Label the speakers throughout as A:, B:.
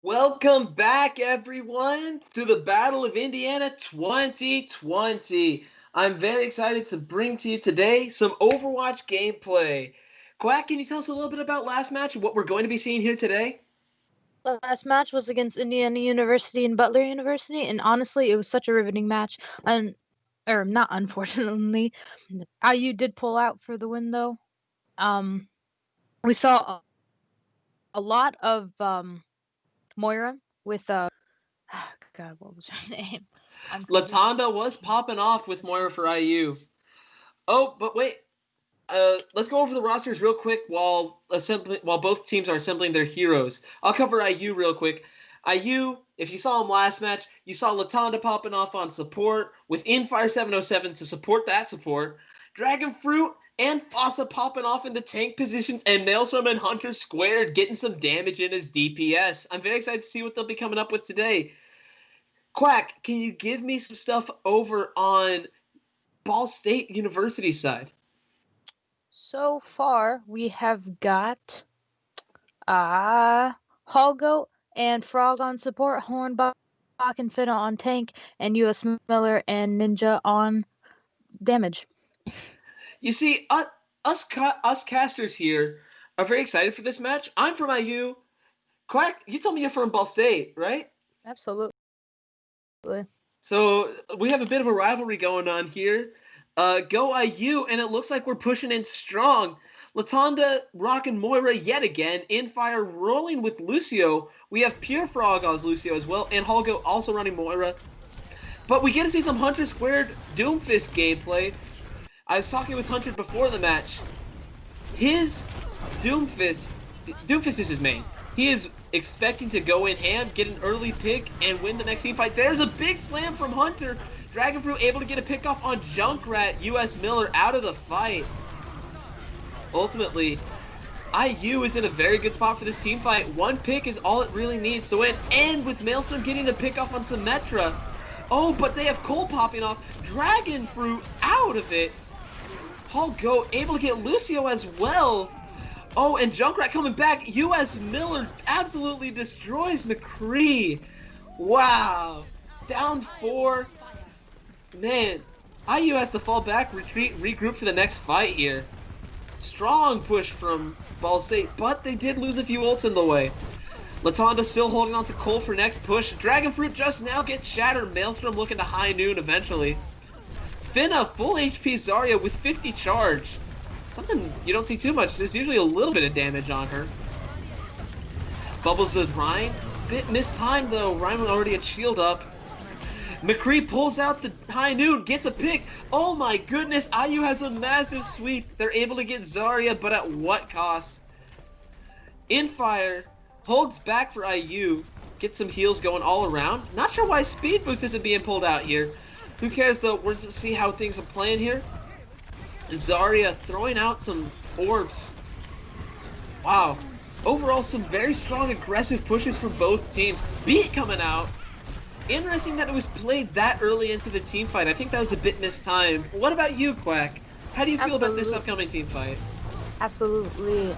A: Welcome back, everyone, to the Battle of Indiana 2020. I'm very excited to bring to you today some Overwatch gameplay. Quack, can you tell us a little bit about last match and what we're going to be seeing here today?
B: Last match was against Indiana University and Butler University, and honestly, it was such a riveting match. Or not, unfortunately, IU did pull out for the win, though. We saw a lot of Moira with God, what was her name? I'm completely
A: Latonda was popping off with Moira for IU. Oh, but wait. Let's go over the rosters real quick while both teams are assembling their heroes. I'll cover IU real quick. IU, if you saw him last match, you saw Latonda popping off on support with Infire 707 to support that support. Dragon Fruit and Fossa popping off into tank positions, and Maelstrom and Hunter squared, getting some damage in his DPS. I'm very excited to see what they'll be coming up with today. Quack, can you give me some stuff over on Ball State University side?
B: So far, we have got Holgo and Frog on support, Hornbach and Fiddle on tank, and US Miller and Ninja on damage.
A: You see, us casters here are very excited for this match. I'm from IU. Quack, you told me you're from Ball State, right?
B: Absolutely.
A: So we have a bit of a rivalry going on here. Go IU, and it looks like we're pushing in strong. Latonda rocking Moira yet again. Infire rolling with Lucio. We have Pure Frog as Lucio as well, and Holgo also running Moira. But we get to see some Hunter Squared Doomfist gameplay. I was talking with Hunter before the match. His Doomfist is his main. He is expecting to go in and get an early pick and win the next team fight. There's a big slam from Hunter. Dragonfruit able to get a pick off on Junkrat. US Miller out of the fight. Ultimately, IU is in a very good spot for this team fight. One pick is all it really needs to win. And with Maelstrom getting the pick off on Symmetra. Oh, but they have Cole popping off. Dragonfruit out of it. Holgo able to get Lucio as well. Oh, and Junkrat coming back. US Miller absolutely destroys McCree. Wow. Down 4. Man, IU has to fall back, retreat, regroup for the next fight here. Strong push from Ball State, but they did lose a few ults in the way. Latonda still holding on to Cole for next push. Dragonfruit just now gets shattered. Maelstrom looking to high noon eventually. Finna, full HP Zarya with 50 charge. Something you don't see too much. There's usually a little bit of damage on her. Bubbles to Ryan. Bit mistimed though. Ryan already had shield up. McCree pulls out the high noon, gets a pick. Oh my goodness, IU has a massive sweep. They're able to get Zarya, but at what cost? Infire holds back for IU. Gets some heals going all around. Not sure why Speed Boost isn't being pulled out here. Who cares though? We're going to see how things are playing here. Zarya throwing out some orbs. Wow. Overall, some very strong aggressive pushes from both teams. Beat coming out. Interesting that it was played that early into the team fight. I think that was a bit mistimed. What about you, Quack? How do you feel about this upcoming team fight?
B: Absolutely.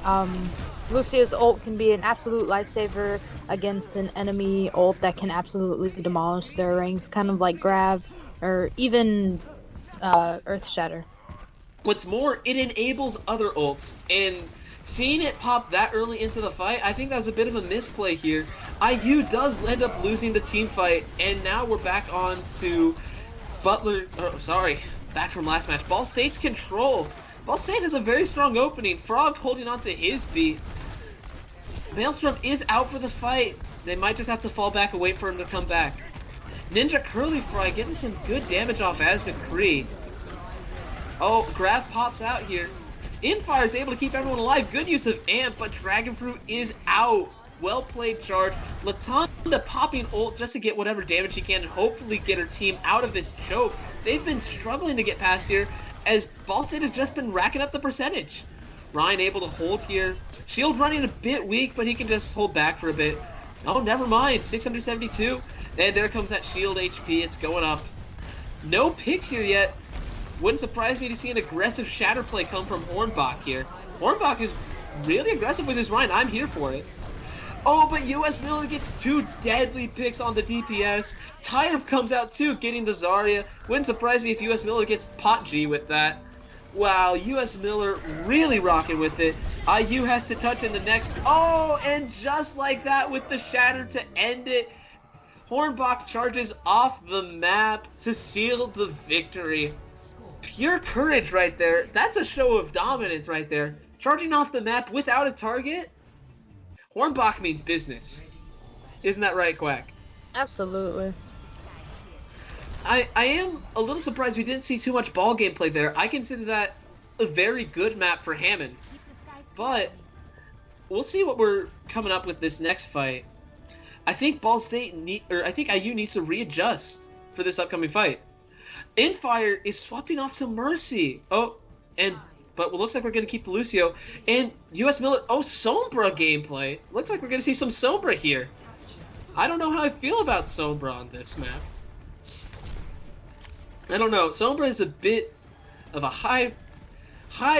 B: Lucio's ult can be an absolute lifesaver against an enemy ult that can absolutely demolish their ranks, kind of like Grab or even Earth Shatter.
A: What's more, it enables other ults, and seeing it pop that early into the fight, I think that was a bit of a misplay here. IU does end up losing the team fight, and now we're back on to Butler, back from last match. Ball State's control. Ball State has a very strong opening. Frog holding on to his beat. Maelstrom is out for the fight. They might just have to fall back and wait for him to come back. Ninja Curly Fry getting some good damage off as McCree. Oh, Graf pops out here. Infire is able to keep everyone alive. Good use of Amp, but Dragonfruit is out. Well played charge. Latonda popping ult just to get whatever damage he can and hopefully get her team out of this choke. They've been struggling to get past here as Ball State has just been racking up the percentage. Ryan able to hold here. Shield running a bit weak, but he can just hold back for a bit. Oh, never mind. 672. And there comes that shield HP. It's going up. No picks here yet. Wouldn't surprise me to see an aggressive shatter play come from Hornbach here. Hornbach is really aggressive with his Ryan. I'm here for it. Oh, but US Miller gets 2 deadly picks on the DPS. Tyrup comes out too, getting the Zarya. Wouldn't surprise me if US Miller gets pot G with that. Wow, US Miller really rocking with it. IU has to touch in the next. Oh, and just like that with the Shatter to end it, Hornbach charges off the map to seal the victory. Pure courage right there. That's a show of dominance right there. Charging off the map without a target? Hornbach means business. Isn't that right, Quack?
B: Absolutely.
A: I am a little surprised we didn't see too much ball gameplay there. I consider that a very good map for Hammond. But we'll see what we're coming up with this next fight. I think Ball State I think IU needs to readjust for this upcoming fight. Infire is swapping off to Mercy. But it looks like we're going to keep the Lucio. And US Miller, Sombra gameplay. Looks like we're going to see some Sombra here. I don't know how I feel about Sombra on this map. I don't know. Sombra is a bit of a high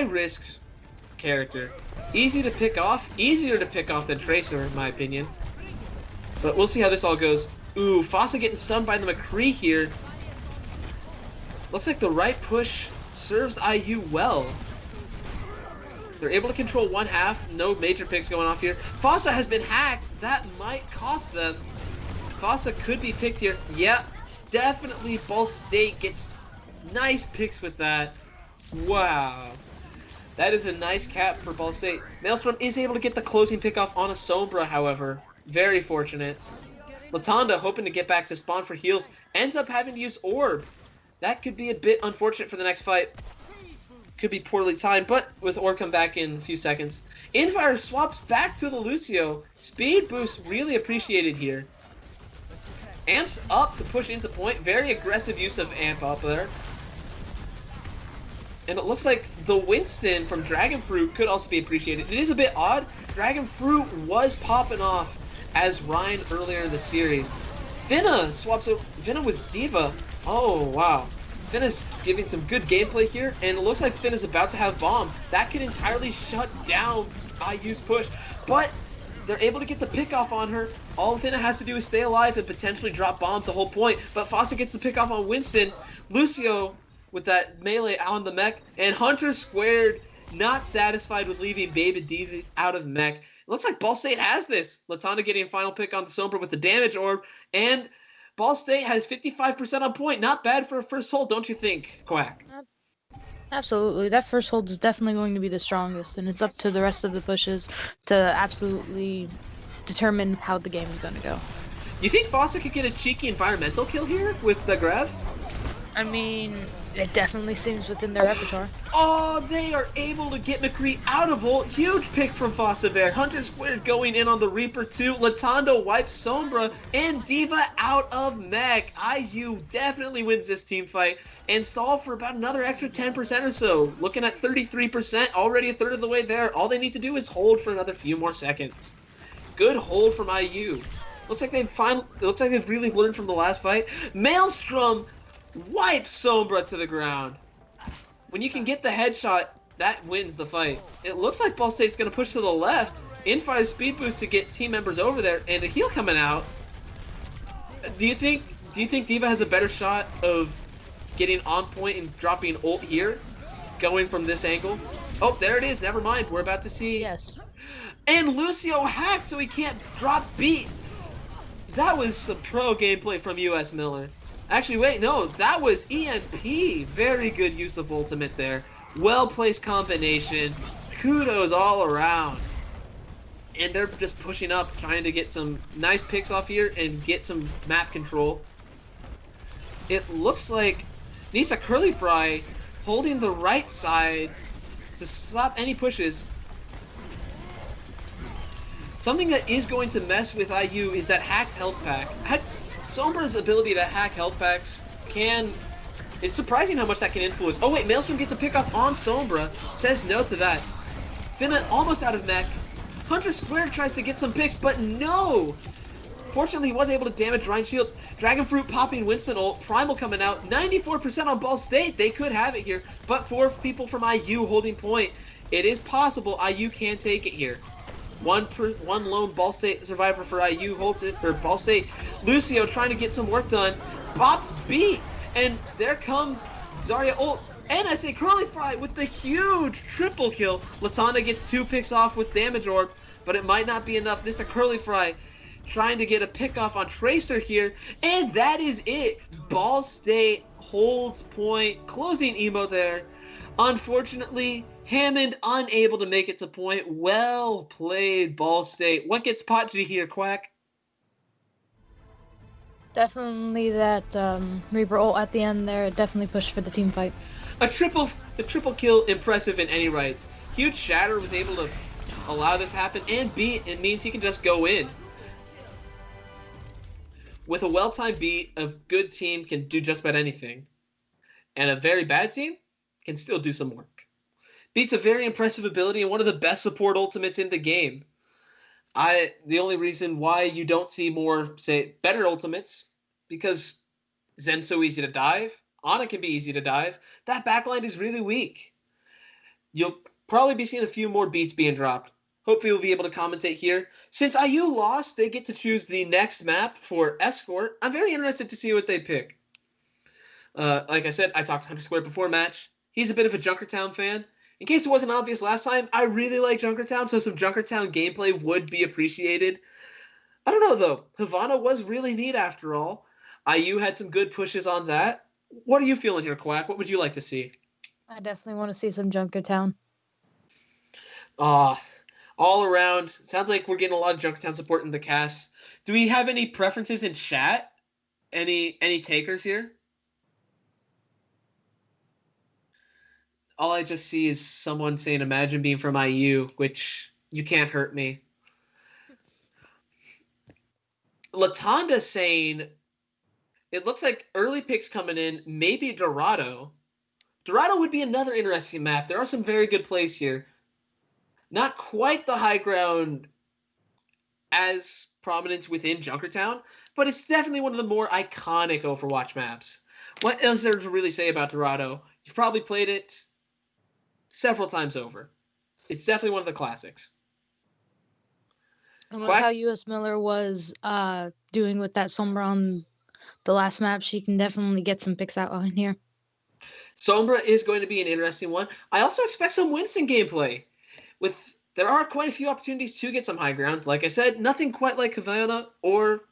A: risk character. Easy to pick off. Easier to pick off than Tracer, in my opinion. But we'll see how this all goes. Ooh, Fossa getting stunned by the McCree here. Looks like the right push serves IU well. They're able to control one half. No major picks going off here. Fossa has been hacked. That might cost them. Fossa could be picked here. Yeah, definitely Ball State gets nice picks with that. Wow. That is a nice cap for Ball State. Maelstrom is able to get the closing pick off on a Sombra, however. Very fortunate. Latanda, hoping to get back to spawn for heals, ends up having to use Orb. That could be a bit unfortunate for the next fight. Could be poorly timed, but with Orb come back in a few seconds. Infire swaps back to the Lucio. Speed boost really appreciated here. Amps up to push into point. Very aggressive use of Amp up there. And it looks like the Winston from Dragon Fruit could also be appreciated. It is a bit odd. Dragon Fruit was popping off as Ryan earlier in the series. Finna swaps over. Finna was Diva. Oh, wow. Finna's giving some good gameplay here, and it looks like Finna's about to have Bomb. That could entirely shut down IU's push, but they're able to get the pick off on her. All Finna has to do is stay alive and potentially drop Bomb to hold point, but Fossa gets the pick off on Winston. Lucio with that melee on the mech, and Hunter squared, not satisfied with leaving Baby Diva out of mech. It looks like Ball State has this. Latanda getting a final pick on the Sombra with the damage orb, and Ball State has 55% on point. Not bad for a first hold, don't you think, Quack?
B: Absolutely. That first hold is definitely going to be the strongest, and it's up to the rest of the pushes to absolutely determine how the game is going to go.
A: You think Fossa could get a cheeky environmental kill here with the Grav?
B: I mean, it definitely seems within their repertoire.
A: Oh, they are able to get McCree out of ult. Huge pick from Fossa there. Hunter squared going in on the Reaper too. Latando wipes Sombra and Diva out of mech. IU definitely wins this team fight and stall for about another extra 10% or so. Looking at 33%, already a third of the way there. All they need to do is hold for another few more seconds. Good hold from IU. Looks like they've really learned from the last fight. Maelstrom wipes Sombra to the ground. When you can get the headshot, that wins the fight. It looks like Ball State's going to push to the left. Infire speed boost to get team members over there, and a heal coming out. Do you think Diva has a better shot of getting on point and dropping ult here, going from this angle? Oh, there it is. Never mind. We're about to see.
B: Yes.
A: And Lucio hacked so he can't drop beat. That was some pro gameplay from US Miller. Actually, wait, no, that was EMP. Very good use of ultimate there. Well-placed combination. Kudos all around. And they're just pushing up, trying to get some nice picks off here and get some map control. It looks like Nisa Curly Fry holding the right side to stop any pushes. Something that is going to mess with IU is that hacked health pack. Sombra's ability to hack health packs it's surprising how much that can influence. Oh wait, Maelstrom gets a pick off on Sombra, says no to that. Finna almost out of mech. Hunter Squared tries to get some picks, but no! Fortunately, he was able to damage Ryan Shield. Dragon Fruit popping Winston ult, Primal coming out, 94% on Ball State. They could have it here, but 4 people from IU holding point. It is possible IU can take it here. One lone Ball State survivor for IU holds it for Ball State. Lucio trying to get some work done. Bob's beat, and there comes Zarya ult. And I say Curly Fry with the huge triple kill. Latana gets 2 picks off with damage orb, but it might not be enough. This is a Curly Fry trying to get a pick off on Tracer here, and that is it. Ball State holds point, closing emo there. Unfortunately, Hammond unable to make it to point. Well played, Ball State. What gets Potgy here, Quack?
B: Definitely that Reaper ult at the end there definitely pushed for the team fight.
A: The triple kill, impressive in any rights. Huge Shatter was able to allow this happen, and beat, it means he can just go in. With a well-timed beat, a good team can do just about anything. And a very bad team can still do some work. Beat's a very impressive ability and one of the best support ultimates in the game. The only reason why you don't see more, say, better ultimates, because Zen's so easy to dive, Ana can be easy to dive, that backline is really weak. You'll probably be seeing a few more beats being dropped. Hopefully we'll be able to commentate here. Since IU lost, they get to choose the next map for Escort. I'm very interested to see what they pick. Like I said, I talked to Hunter Square before match. He's a bit of a Junkertown fan. In case it wasn't obvious last time, I really like Junkertown, so some Junkertown gameplay would be appreciated. I don't know, though. Havana was really neat after all. IU had some good pushes on that. What are you feeling here, Quack? What would you like to see?
B: I definitely want to see some Junkertown.
A: All around, sounds like we're getting a lot of Junkertown support in the cast. Do we have any preferences in chat? Any takers here? All I just see is someone saying, imagine being from IU, which you can't hurt me. Latonda saying, it looks like early picks coming in, maybe Dorado. Dorado would be another interesting map. There are some very good plays here. Not quite the high ground as prominent within Junkertown, but it's definitely one of the more iconic Overwatch maps. What else is there to really say about Dorado? You've probably played it several times over. It's definitely one of the classics.
B: And with how US Miller was doing with that Sombra on the last map, she can definitely get some picks out on here.
A: Sombra is going to be an interesting one. I also expect some Winston gameplay. There are quite a few opportunities to get some high ground. Like I said, nothing quite like Havana or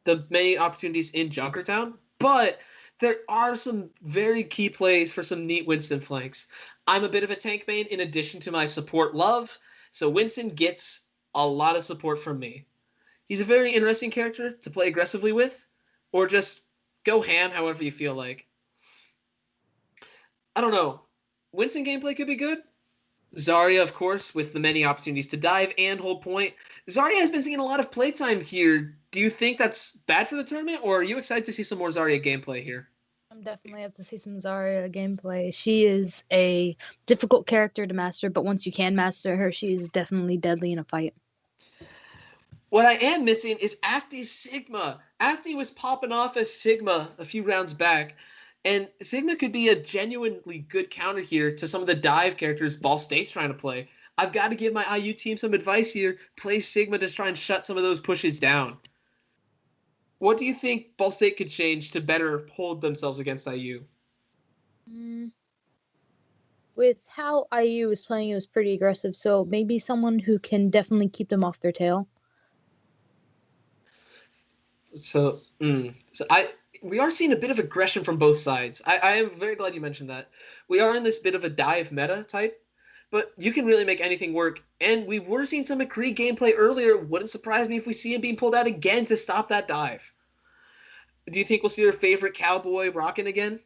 A: the many opportunities in Junkertown, but there are some very key plays for some neat Winston flanks. I'm a bit of a tank main in addition to my support love, so Winston gets a lot of support from me. He's a very interesting character to play aggressively with, or just go ham however you feel like. I don't know. Winston gameplay could be good. Zarya, of course, with the many opportunities to dive and hold point. Zarya has been seeing a lot of playtime here. Do you think that's bad for the tournament, or are you excited to see some more Zarya gameplay here?
B: I'm definitely up to see some Zarya gameplay. She is a difficult character to master, but once you can master her, she is definitely deadly in a fight.
A: What I am missing is Afti's Sigma. Afti was popping off as Sigma a few rounds back, and Sigma could be a genuinely good counter here to some of the dive characters Ball State's trying to play. I've got to give my IU team some advice here. Play Sigma to try and shut some of those pushes down. What do you think Ball State could change to better hold themselves against IU?
B: With how IU was playing, it was pretty aggressive, so maybe someone who can definitely keep them off their tail.
A: We are seeing a bit of aggression from both sides. I am very glad you mentioned that. We are in this bit of a dive meta type, but you can really make anything work. And we were seeing some McCree gameplay earlier. Wouldn't surprise me if we see him being pulled out again to stop that dive. Do you think we'll see our favorite cowboy rocking again?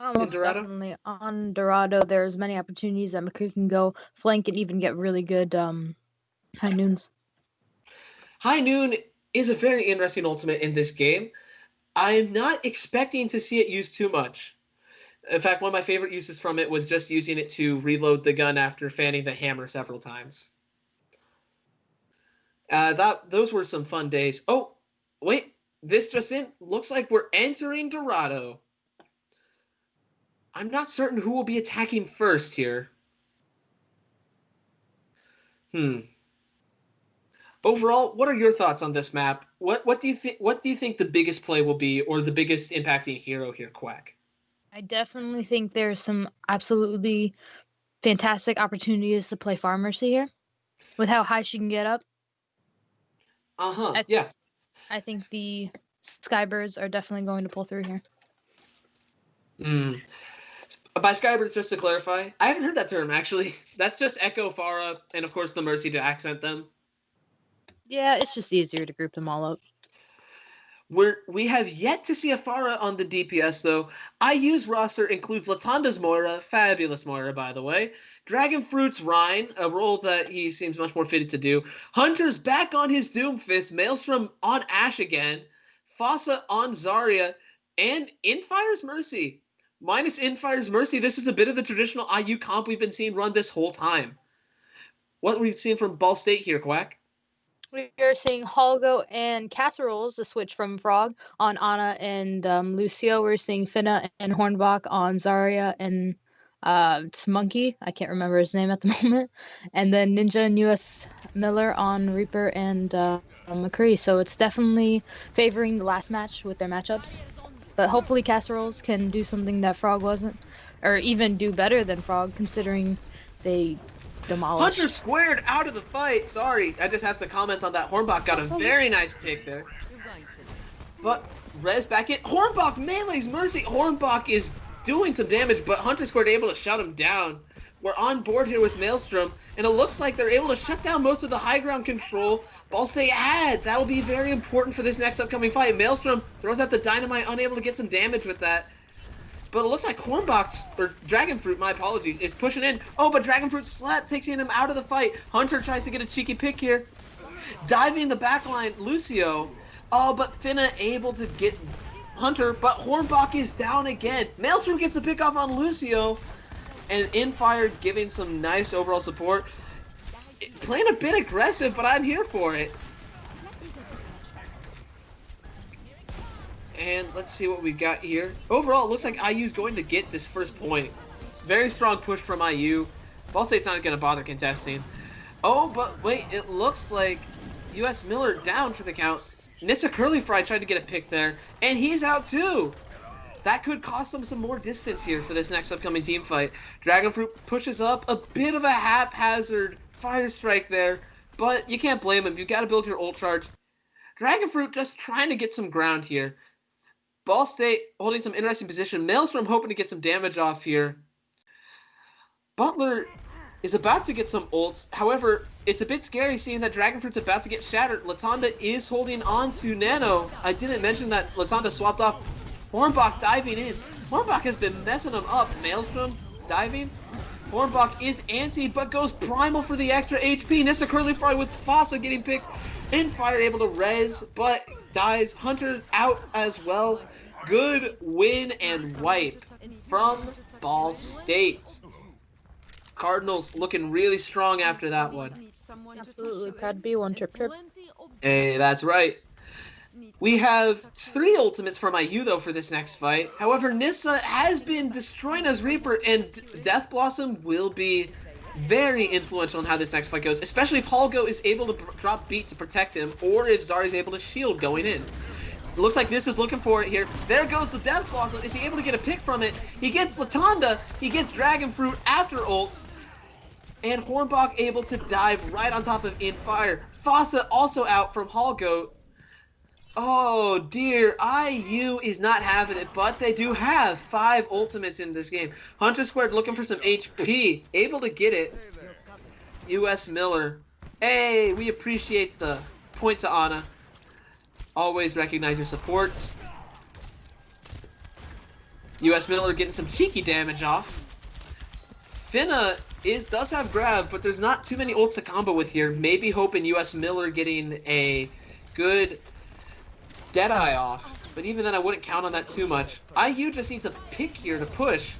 B: Most definitely. On Dorado, there's many opportunities that McCree can go flank and even get really good high noons.
A: High noon is a very interesting ultimate in this game. I'm not expecting to see it used too much. In fact, one of my favorite uses from it was just using it to reload the gun after fanning the hammer several times. Those were some fun days. Oh, wait. This just in. Looks like we're entering Dorado. I'm not certain who will be attacking first here. Overall, what are your thoughts on this map? What do you think? What do you think the biggest play will be, or the biggest impacting hero here, Quack?
B: I definitely think there's some absolutely fantastic opportunities to play Farmercy here. With how high she can get up, I,
A: Yeah.
B: I think the Skybirds are definitely going to pull through here.
A: By Skybirds, just to clarify, I haven't heard that term, actually. That's just Echo, Pharah, and of course the Mercy to accent them.
B: Yeah, it's just easier to group them all up.
A: We have yet to see a Pharah on the DPS, though. IU's roster includes Latanda's Moira, fabulous Moira, by the way, Dragon Fruit's Rhine, a role that he seems much more fitted to do, Hunter's back on his Doomfist, Maelstrom on Ashe again, Fossa on Zarya, and Infire's Mercy. Minus Infire's Mercy, this is a bit of the traditional IU comp we've been seeing run this whole time. What we've seen from Ball State here, Quack?
B: We are seeing Holgo and Casseroles, a switch from Frog on Ana and Lucio. We're seeing Finna and Hornbach on Zarya and Monkey. I can't remember his name at the moment. And then Ninja and US Miller on Reaper and McCree. So it's definitely favoring the last match with their matchups. But hopefully Casseroles can do something that Frog wasn't. Or even do better than Frog, considering they demolished.
A: Hunter squared out of the fight. Sorry, I just have to comment on that. Hornbach got a very nice pick there. But Rez back in. Hornbach melee's Mercy. Hornbach is doing some damage, but Hunter squared able to shut him down. We're on board here with Maelstrom, and it looks like they're able to shut down most of the high ground control. Ball stay ahead. That'll be very important for this next upcoming fight. Maelstrom throws out the dynamite, unable to get some damage with that. But it looks like Hornbach, or Dragonfruit, my apologies, is pushing in. Oh, but Dragonfruit slap takes him out of the fight. Hunter tries to get a cheeky pick here. Diving the backline, Lucio. Oh, but Finna able to get Hunter, but Hornbach is down again. Maelstrom gets the pick off on Lucio. And Infire giving some nice overall support. Playing a bit aggressive, but I'm here for it. And let's see what we got here. Overall, it looks like IU's going to get this first point. Very strong push from IU. Ball State's not going to bother contesting. Oh, but wait, it looks like US Miller down for the count. Nissa Curly Fry tried to get a pick there, and he's out too. That could cost them some more distance here for this next upcoming team fight. Dragonfruit pushes up, a bit of a haphazard fire strike there, but you can't blame him. You've got to build your ult charge. Dragonfruit just trying to get some ground here. Ball State holding some interesting position. Maelstrom hoping to get some damage off here. Butler is about to get some ults. However, it's a bit scary seeing that Dragonfruit's about to get shattered. Latanda is holding on to Nano. I didn't mention that Latanda swapped off. Hornbach diving in. Hornbach has been messing him up. Maelstrom diving. Hornbach is anti, but goes primal for the extra HP. Nissa Curly Fry with Fossa getting picked. Infire able to res, but dies. Hunter out as well. Good win and wipe from Ball State. Cardinals looking really strong after that one.
B: Absolutely proud to be one trip.
A: Hey, that's right. We have 3 ultimates from IU, though, for this next fight. However, Nissa has been destroying as Reaper, and Death Blossom will be very influential in how this next fight goes, especially if Holgo is able to drop beat to protect him, or if Zari is able to shield going in. It looks like Nissa's looking for it here. There goes the Death Blossom. Is he able to get a pick from it? He gets Latanda. He gets Dragonfruit after ult. And Hornbach able to dive right on top of Infire. Fossa also out from Holgo. Oh dear, IU is not having it, but they do have 5 ultimates in this game. Hunter Squared looking for some HP, able to get it. US Miller. Hey, we appreciate the point to Ana. Always recognize your supports. US Miller getting some cheeky damage off. Finna does have grab, but there's not too many ults to combo with here. Maybe hoping US Miller getting a good Deadeye off, but even then I wouldn't count on that too much. IU just needs a pick here to push.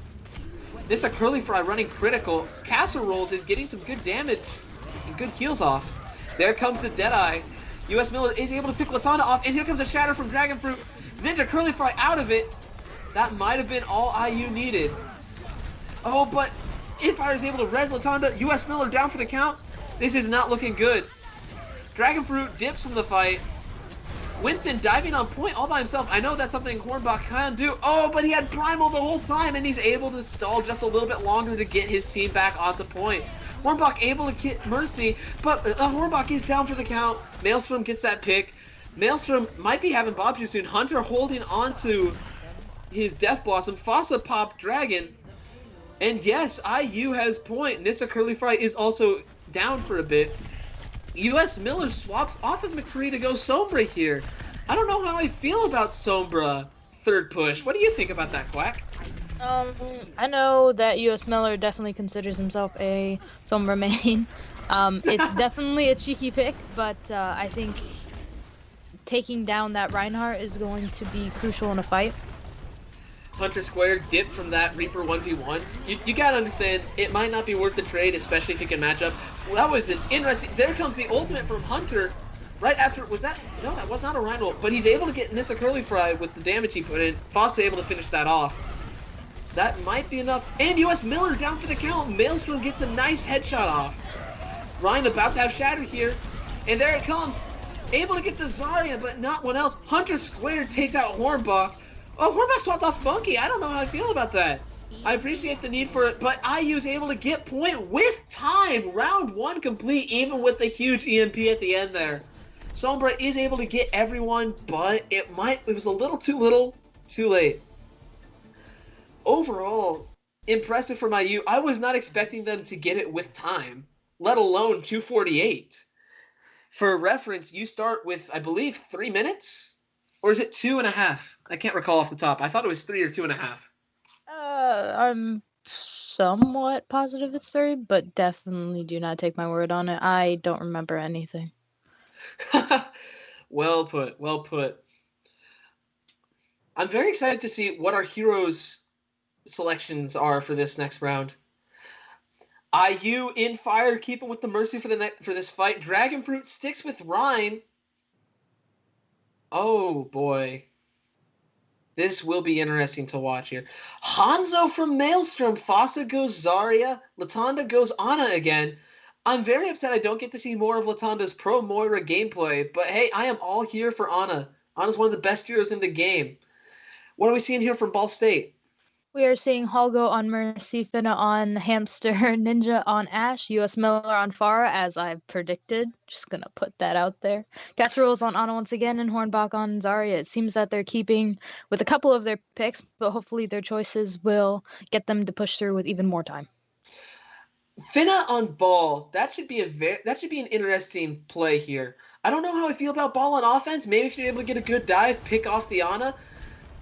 A: This a Curly Fry running critical. Casseroles is getting some good damage and good heals off. There comes the Deadeye. US Miller is able to pick Latana off, and here comes a shatter from Dragonfruit. Ninja Curly Fry out of it. That might have been all IU needed. Oh, but Infire is able to res Latanda. US Miller down for the count. This is not looking good. Dragonfruit dips from the fight. Winston diving on point all by himself. I know that's something Hornbach can do. Oh, but he had Primal the whole time, and he's able to stall just a little bit longer to get his team back onto point. Hornbach able to get Mercy, but Hornbach is down for the count. Maelstrom gets that pick. Maelstrom might be having Bob too soon. Hunter holding on to his Death Blossom. Fossa popped Dragon. And yes, IU has point. Nissa Curly Fry is also down for a bit. US Miller swaps off of McCree to go Sombra here. I don't know how I feel about Sombra third push. What do you think about that, Quack?
B: I know that US Miller definitely considers himself a Sombra main. It's definitely a cheeky pick, but I think taking down that Reinhardt is going to be crucial in a fight.
A: Hunter Square dipped from that Reaper 1v1. You gotta understand, it might not be worth the trade, especially if you can match up. Well, that was an interesting... There comes the ultimate from Hunter right after... Was that... No, that was not a Rhino, but he's able to get Nissa Curly Fry with the damage he put in. Foss able to finish that off. That might be enough. And US Miller down for the count. Maelstrom gets a nice headshot off. Ryan about to have Shatter here. And there it comes. Able to get the Zarya, but not one else. Hunter Square takes out Hornbach. Oh, Hornbach swapped off Funky. I don't know how I feel about that. I appreciate the need for it, but IU is able to get point with time. Round one complete, even with the huge EMP at the end there. Sombra is able to get everyone, but it was a little, too late. Overall, impressive from IU. I was not expecting them to get it with time, let alone 2:48. For reference, you start with, I believe, 3 minutes? Or is it 2.5? I can't recall off the top. I thought it was 3 or 2.5.
B: I'm somewhat positive it's 3, but definitely do not take my word on it. I don't remember anything.
A: Well put, well put. I'm very excited to see what our heroes' selections are for this next round. IU in fire, keeping with the Mercy for this fight. Dragonfruit sticks with Rhine. Oh boy. This will be interesting to watch here. Hanzo from Maelstrom. Fossa goes Zarya. Latanda goes Ana again. I'm very upset I don't get to see more of Latanda's Pro Moira gameplay, but hey, I am all here for Ana. Ana's one of the best heroes in the game. What are we seeing here from Ball State?
B: We are seeing Holgo on Mercy, Finna on Hamster, Ninja on Ash, US Miller on Pharah, as I've predicted. Just gonna put that out there. Casseroles on Ana once again, and Hornbach on Zarya. It seems that they're keeping with a couple of their picks, but hopefully their choices will get them to push through with even more time.
A: Finna on Ball. That should be an interesting play here. I don't know how I feel about Ball on offense. Maybe if you're able to get a good dive, pick off the Ana,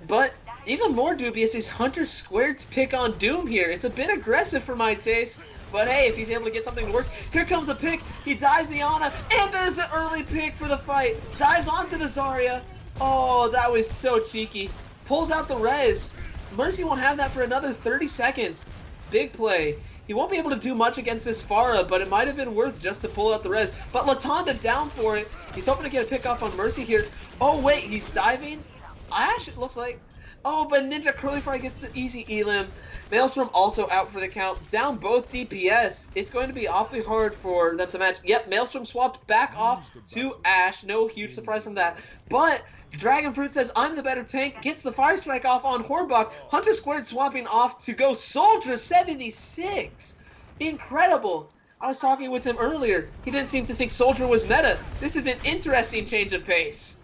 A: but even more dubious is Hunter Squared's pick on Doom here. It's a bit aggressive for my taste, but hey, if he's able to get something to work. Here comes a pick. He dives the Ana, and there's the early pick for the fight. Dives onto the Zarya. Oh, that was so cheeky. Pulls out the res. Mercy won't have that for another 30 seconds. Big play. He won't be able to do much against this Pharah, but it might have been worth just to pull out the res. But Latanda down for it. He's hoping to get a pick off on Mercy here. Oh, wait, he's diving? Ash, it looks like. Oh, but Ninja Curly Fry gets the easy elim. Maelstrom also out for the count. Down both DPS. It's going to be awfully hard for them to match. Yep, Maelstrom swapped back off to Ash. No huge surprise from that. But Dragonfruit says, I'm the better tank. Gets the Fire Strike off on Hornbach. Hunter Squared swapping off to go Soldier 76. Incredible. I was talking with him earlier. He didn't seem to think Soldier was meta. This is an interesting change of pace.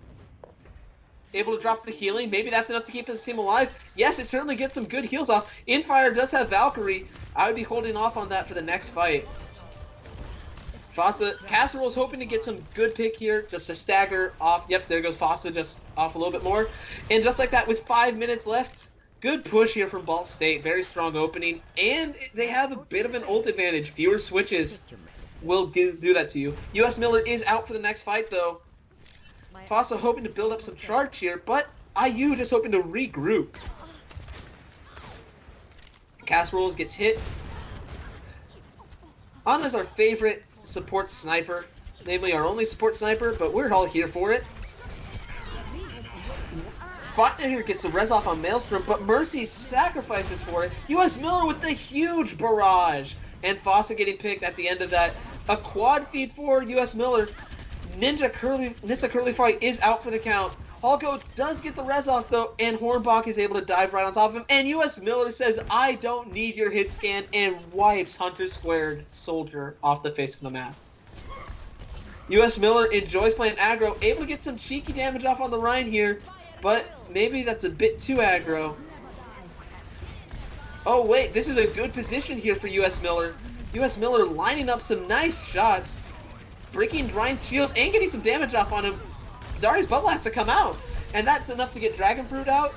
A: Able to drop the healing. Maybe that's enough to keep his team alive. Yes, it certainly gets some good heals off. Infire does have Valkyrie. I would be holding off on that for the next fight. Fossa, Casserole's hoping to get some good pick here, just to stagger off. Yep, there goes Fossa, just off a little bit more. And just like that, with 5 minutes left, good push here from Ball State. Very strong opening. And they have a bit of an ult advantage. Fewer switches will do that to you. US Miller is out for the next fight, though. Fossa hoping to build up some charge here, but IU just hoping to regroup. Casseroles gets hit. Ana's our favorite support sniper, namely our only support sniper, but we're all here for it. Fatna here gets the res off on Maelstrom, but Mercy sacrifices for it. US Miller with the huge barrage, and Fossa getting picked at the end of that. A quad feed for US Miller. Nissa Curly Fry is out for the count. Hulko does get the res off though, and Hornbach is able to dive right on top of him. And US Miller says, I don't need your hit scan, and wipes Hunter Squared Soldier off the face of the map. US Miller enjoys playing aggro, able to get some cheeky damage off on the Rhine here, but maybe that's a bit too aggro. Oh wait, this is a good position here for US Miller. US Miller lining up some nice shots, breaking Rhine's shield and getting some damage off on him. Zarya's bubble has to come out, and that's enough to get Dragon Fruit out.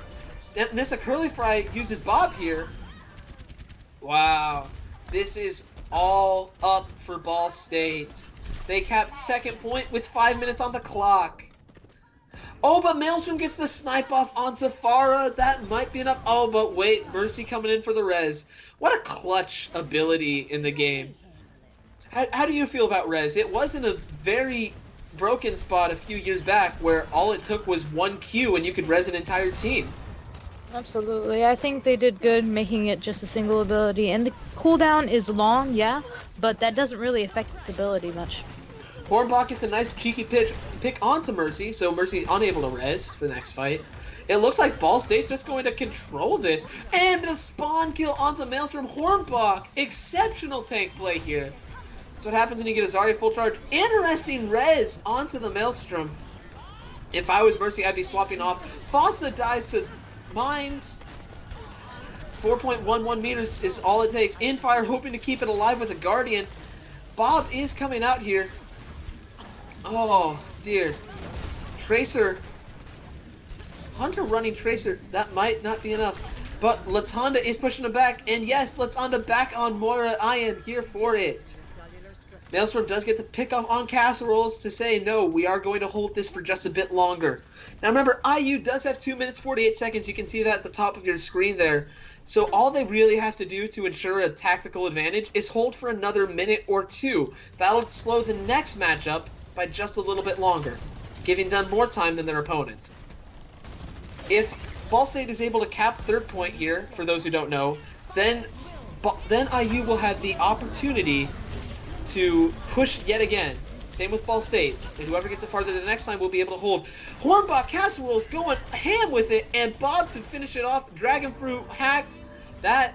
A: Nissa Curly Fry uses Bob here. Wow, this is all up for Ball State. They capped second point with 5 minutes on the clock. Oh, but Maelstrom gets the snipe off onto Farah. That might be enough. Oh, but wait, Mercy coming in for the res. What a clutch ability in the game. How do you feel about res? It was in a very broken spot a few years back where all it took was one Q and you could res an entire team.
B: Absolutely. I think they did good making it just a single ability. And the cooldown is long, yeah, but that doesn't really affect its ability much.
A: Hornbach gets a nice cheeky pick onto Mercy, so Mercy unable to res for the next fight. It looks like Ball State's just going to control this. And the spawn kill onto Maelstrom. Hornbach, exceptional tank play here. That's what happens when you get a Zarya full charge. Interesting res onto the Maelstrom. If I was Mercy, I'd be swapping off. Fossa dies to Mines. 4.11 meters is all it takes. Infire hoping to keep it alive with a Guardian. Bob is coming out here. Oh, dear. Tracer. Hunter running Tracer. That might not be enough. But Latonda is pushing him back. And yes, Latonda back on Moira. I am here for it. Maelstrom does get the pick off on Casseroles to say, no, we are going to hold this for just a bit longer. Now remember, IU does have 2 minutes 48 seconds. You can see that at the top of your screen there. So all they really have to do to ensure a tactical advantage is hold for another minute or two. That'll slow the next matchup by just a little bit longer, giving them more time than their opponent. If Ball State is able to cap third point here, for those who don't know, then IU will have the opportunity to push yet again. Same with Ball State. And whoever gets it farther the next time will be able to hold. Hornbach Casserole's going ham with it, and Bob to finish it off. Dragon Fruit hacked. That,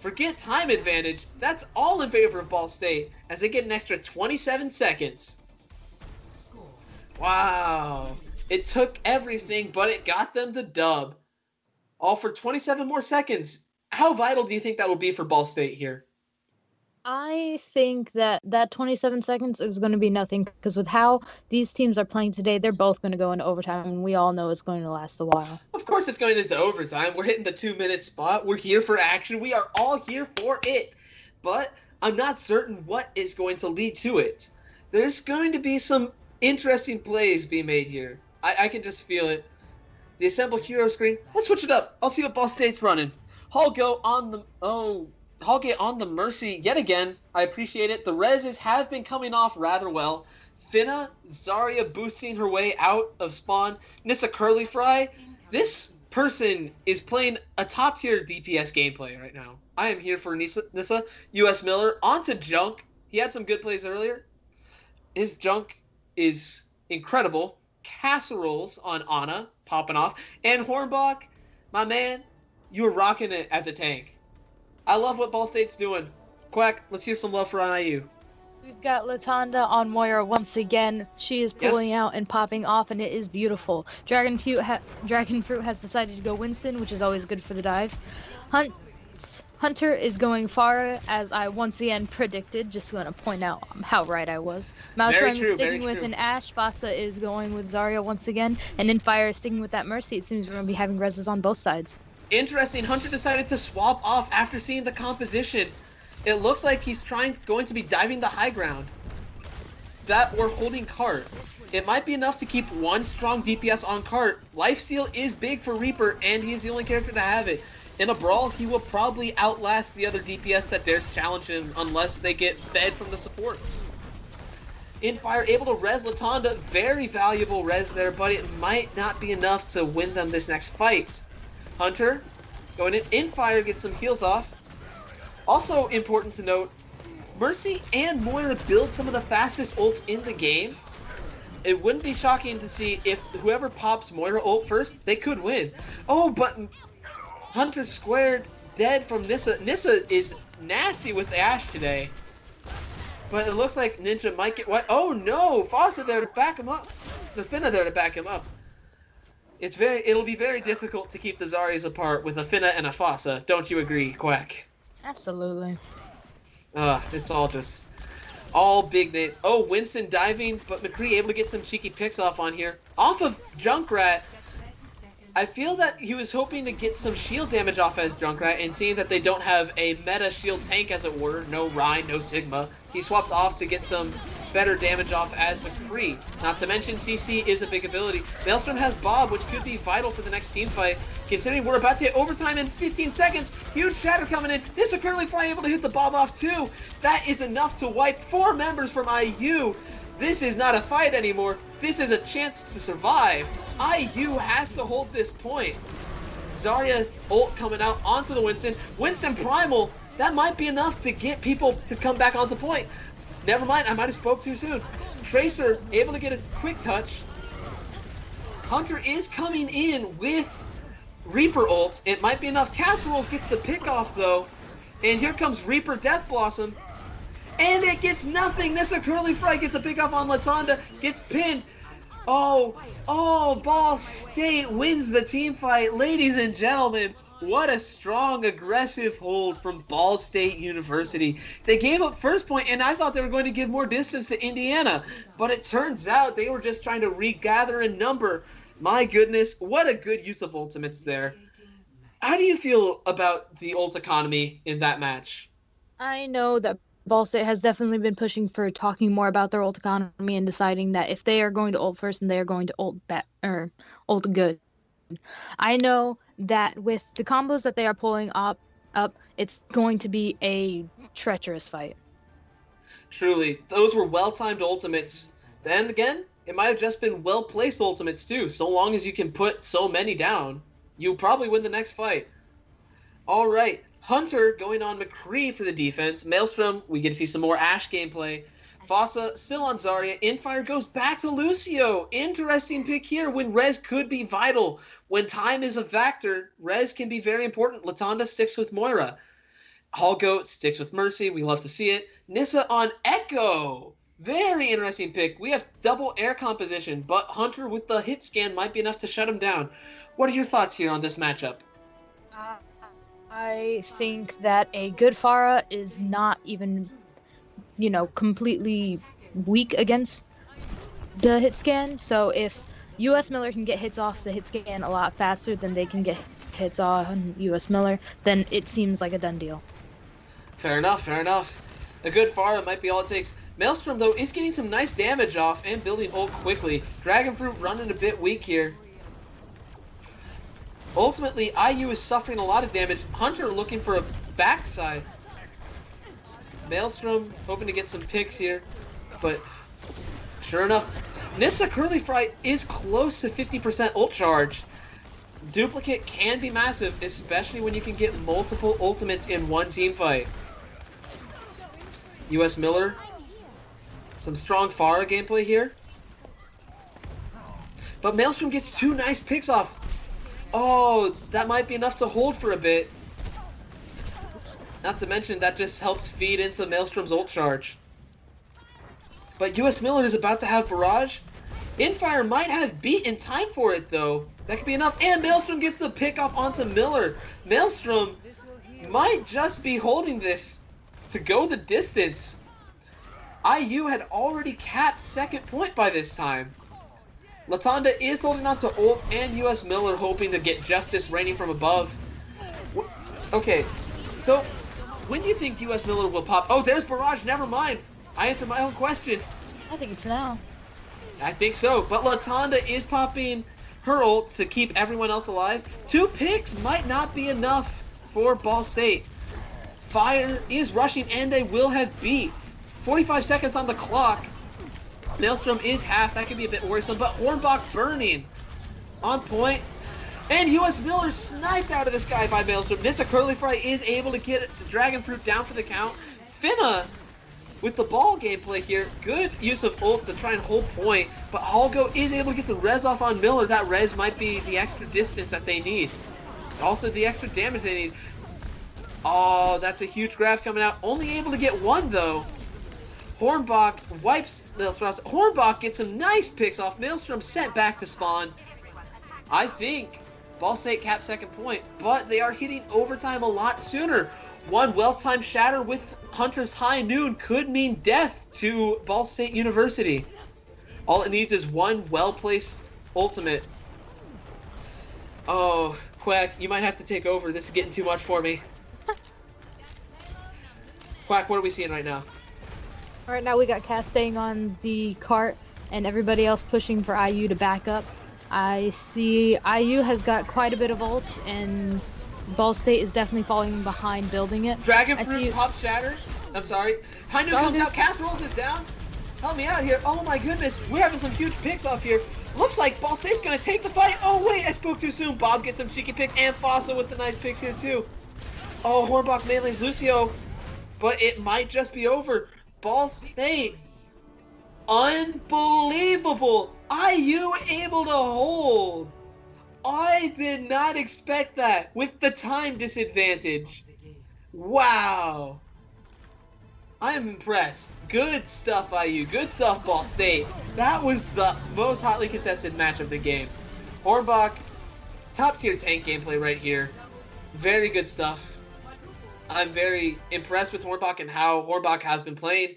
A: forget time advantage, that's all in favor of Ball State as they get an extra 27 seconds. Wow. It took everything, but it got them the dub. All for 27 more seconds. How vital do you think that will be for Ball State here?
B: I think that 27 seconds is going to be nothing because with how these teams are playing today, they're both going to go into overtime, and we all know it's going to last a while.
A: Of course it's going into overtime. We're hitting the 2-minute spot. We're here for action. We are all here for it. But I'm not certain what is going to lead to it. There's going to be some interesting plays being made here. I can just feel it. The assemble hero screen. Let's switch it up. I'll see what Ball State's running. Hulko on the... Hulk on the Mercy yet again. I appreciate it. The reses have been coming off rather well. Finna, Zarya boosting her way out of spawn. Nissa Curly Fry. This person is playing a top tier DPS gameplay right now. I am here for Nissa. US Miller onto Junk. He had some good plays earlier. His Junk is incredible. Casseroles on Ana popping off. And Hornbach, my man, you were rocking it as a tank. I love what Ball State's doing. Quack, let's hear some love for IU.
B: We've got Latonda on Moira once again. She is pulling out and popping off, and it is beautiful. Dragon Fruit has decided to go Winston, which is always good for the dive. Hunter is going Farah, as I once again predicted. Just going to point out how right I was. Maelstrom is sticking with an Ashe. Fossa is going with Zarya once again. And Infire is sticking with that Mercy. It seems we're going to be having reses on both sides.
A: Interesting. Hunter decided to swap off after seeing the composition. It looks like he's going to be diving the high ground. That we're holding cart. It might be enough to keep one strong DPS on cart. Lifesteal is big for Reaper, and he's the only character to have it. In a brawl, he will probably outlast the other DPS that dares challenge him unless they get fed from the supports. Infire able to res Latonda. Very valuable res there, but it might not be enough to win them this next fight. Hunter going in. Infire gets some heals off. Also important to note, Mercy and Moira build some of the fastest ults in the game. it wouldn't be shocking to see if whoever pops Moira ult first, they could win. Oh, but Hunter squared dead from Nissa. Nissa is nasty with Ashe today. But it looks like Ninja might get what? Oh no! Fossa there to back him up. Finna there to back him up. It'll be very difficult to keep the Zaryas apart with a Finna and a Fossa. Don't you agree, Quack?
B: Absolutely.
A: It's all big names. Oh, Winston diving, but McCree able to get some cheeky picks off on here. Off of Junkrat. I feel that he was hoping to get some shield damage off as Junkrat, and seeing that they don't have a meta shield tank, as it were, no Rhine, no Sigma, he swapped off to get some better damage off as McCree. Not to mention CC is a big ability. Maelstrom has Bob, which could be vital for the next team fight, considering we're about to hit overtime in 15 seconds. Huge shatter coming in. This is currently Fly able to hit the Bob off too. That is enough to wipe 4 members from IU. This is not a fight anymore. This is a chance to survive. IU has to hold this point. Zarya ult coming out onto the Winston. Winston Primal, that might be enough to get people to come back onto point. Never mind, I might have spoke too soon. Tracer able to get a quick touch. Hunter is coming in with Reaper ults. It might be enough. Casseroles gets the pick off though. And here comes Reaper Death Blossom. And it gets nothing. Nissa Curly Fry gets a pick off on Latanda. Gets pinned. Oh, Ball State wins the team fight. Ladies and gentlemen, what a strong, aggressive hold from Ball State University. They gave up first point, and I thought they were going to give more distance to Indiana. But it turns out they were just trying to regather in number. My goodness, what a good use of ultimates there. How do you feel about the ult economy in that match?
B: I know that Ball State has definitely been pushing for talking more about their ult economy and deciding that if they are going to ult first, and they are going to ult good. I know that with the combos that they are pulling up, it's going to be a treacherous fight.
A: Truly, those were well-timed ultimates. Then again, it might have just been well-placed ultimates too. So long as you can put so many down, you'll probably win the next fight. All right. Hunter going on McCree for the defense. Maelstrom, we get to see some more Ashe gameplay. Fossa still on Zarya. Infire goes back to Lucio. Interesting pick here when Rez could be vital. When time is a factor, Rez can be very important. Latanda sticks with Moira. Hallgoat sticks with Mercy. We love to see it. Nissa on Echo. Very interesting pick. We have double air composition, but Hunter with the hit scan might be enough to shut him down. What are your thoughts here on this matchup?
B: I think that a good Pharah is not even, completely weak against the hit scan. So if US Miller can get hits off the hit scan a lot faster than they can get hits on US Miller, then it seems like a done deal.
A: Fair enough. A good Pharah might be all it takes. Maelstrom, though, is getting some nice damage off and building ult quickly. Dragonfruit running a bit weak here. Ultimately, IU is suffering a lot of damage. Hunter looking for a backside. Maelstrom hoping to get some picks here. But sure enough, Nissa Curly Fry is close to 50% ult charge. Duplicate can be massive, especially when you can get multiple ultimates in one team fight. US Miller. Some strong Pharah gameplay here. But Maelstrom gets 2 nice picks off. Oh, that might be enough to hold for a bit. Not to mention, that just helps feed into Maelstrom's ult charge. But US Miller is about to have Barrage. Infire might have beat in time for it, though. That could be enough. And Maelstrom gets the pick off onto Miller. Maelstrom might just be holding this to go the distance. IU had already capped second point by this time. Latanda is holding on to ult, and US Miller hoping to get justice raining from above. Okay, so when do you think US Miller will pop? Oh, there's Barrage, never mind. I answered my own question.
B: I think it's now.
A: I think so, but Latanda is popping her ult to keep everyone else alive. 2 picks might not be enough for Ball State. Fire is rushing, and they will have beat. 45 seconds on the clock. Maelstrom is half. That could be a bit worrisome, but Hornbach burning. On point. And US Miller sniped out of the sky by Maelstrom. Nissa Curly Fry is able to get the Dragon Fruit down for the count. Finna with the ball gameplay here. Good use of ults to try and hold point, but Holgo is able to get the res off on Miller. That res might be the extra distance that they need. Also the extra damage they need. Oh, that's a huge grab coming out. Only able to get one though. Hornbach wipes Maelstrom. Hornbach gets some nice picks off. Maelstrom sent back to spawn. I think Ball State capped second point, but they are hitting overtime a lot sooner. One well-timed shatter with Hunter's High Noon could mean death to Ball State University. All it needs is one well-placed ultimate. Oh, Quack, you might have to take over. This is getting too much for me. Quack, what are we seeing right now?
B: Right now we got Cass staying on the cart and everybody else pushing for IU to back up. I see IU has got quite a bit of ults and Ball State is definitely falling behind building it.
A: Dragon Fruit pop shatter. I'm sorry. High Noon comes out, Cass rolls this down. Help me out here. Oh my goodness, we're having some huge picks off here. Looks like Ball State's gonna take the fight. Oh wait, I spoke too soon. Bob gets some cheeky picks and Fossa with the nice picks here too. Oh, Hornbach melees Lucio, but it might just be over. Ball State, unbelievable. IU able to hold. I did not expect that with the time disadvantage. Wow. I'm impressed. Good stuff, IU. Good stuff, Ball State. That was the most hotly contested match of the game. Hornbach, top tier tank gameplay right here. Very good stuff. I'm very impressed with Hornbach and how Hornbach has been playing.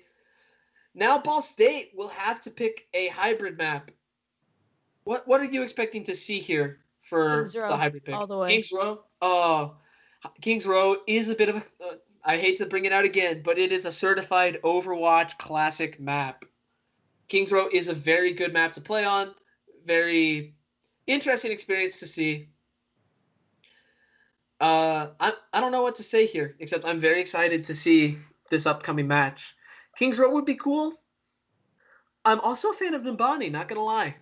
A: Now Ball State will have to pick a hybrid map. What are you expecting to see here for the hybrid pick?
B: All the way.
A: Kings Row? Kings Row is a bit of a... I hate to bring it out again, but it is a certified Overwatch classic map. Kings Row is a very good map to play on. Very interesting experience to see. I don't know what to say here, except I'm very excited to see this upcoming match. Kings Row would be cool. I'm also a fan of Nimbani, not gonna lie.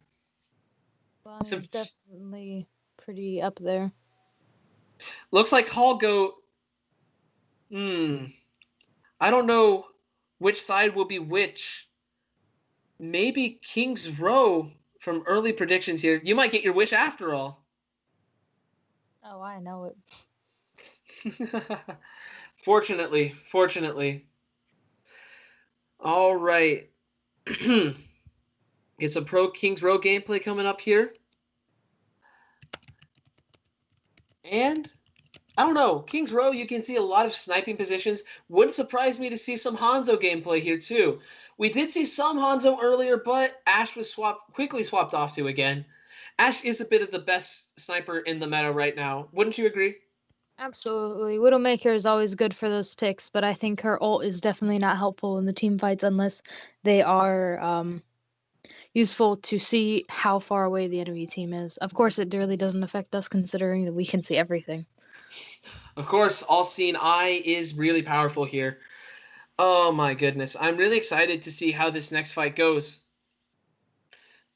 B: It's definitely pretty up there.
A: Looks like Holgo. I don't know which side will be which. Maybe Kings Row from early predictions here. You might get your wish after all.
B: Oh, I know it.
A: Fortunately. All right. Get some pro Kings Row gameplay coming up here. And I don't know, Kings Row, you can see a lot of sniping positions. Wouldn't surprise me to see some Hanzo gameplay here too. We did see some Hanzo earlier, but Ash was quickly swapped off to again. Ash is a bit of the best sniper in the meta right now. Wouldn't you agree?
B: Absolutely. Widowmaker is always good for those picks, but I think her ult is definitely not helpful in the team fights unless they are useful to see how far away the enemy team is. Of course, it really doesn't affect us considering that we can see everything.
A: Of course, all-seeing eye is really powerful here. Oh my goodness. I'm really excited to see how this next fight goes.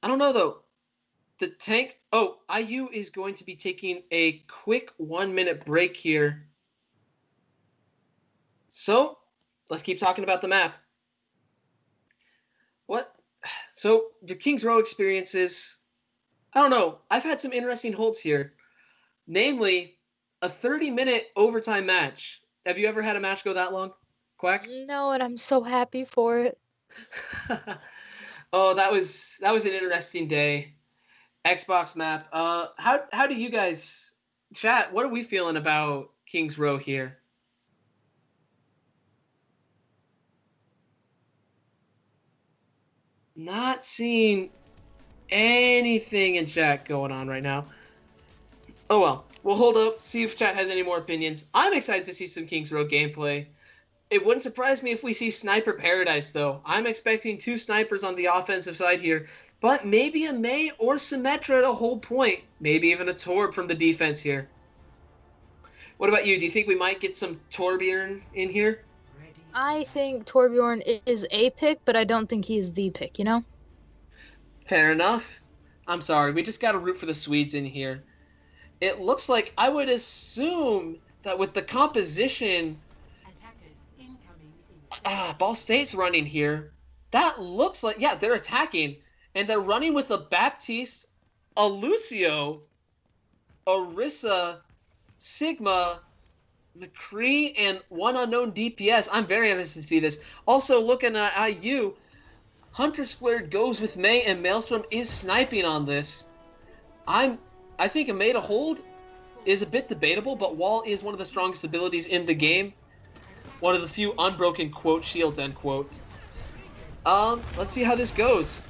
A: I don't know though. The tank... Oh, IU is going to be taking a quick 1-minute break here. So, let's keep talking about the map. So, the Kings Row experiences... I don't know. I've had some interesting holds here. Namely, a 30-minute overtime match. Have you ever had a match go that long, Quack?
B: No, and I'm so happy for it.
A: Oh, that was an interesting day. Xbox map. How do you guys chat? What are we feeling about Kings Row here? Not seeing anything in chat going on right now. Oh well, we'll hold up, see if chat has any more opinions. I'm excited to see some Kings Row gameplay. It wouldn't surprise me if we see Sniper Paradise, though. I'm expecting 2 snipers on the offensive side here, but maybe a Mei or Symmetra at a hold point. Maybe even a Torb from the defense here. What about you? Do you think we might get some Torbjorn in here?
B: I think Torbjorn is a pick, but I don't think he's the pick, you know?
A: Fair enough. I'm sorry, we just gotta root for the Swedes in here. It looks like I would assume that with the composition Ball State's running here. That looks like, yeah, they're attacking. And they're running with a Baptiste, a Lucio, Orisa, Sigma, McCree, and one unknown DPS. I'm very interested to see this. Also, looking at IU, Hunter Squared goes with May, and Maelstrom is sniping on this. I think a May to hold is a bit debatable, but Wall is one of the strongest abilities in the game. One of the few unbroken quote shields, end quote. Let's see how this goes.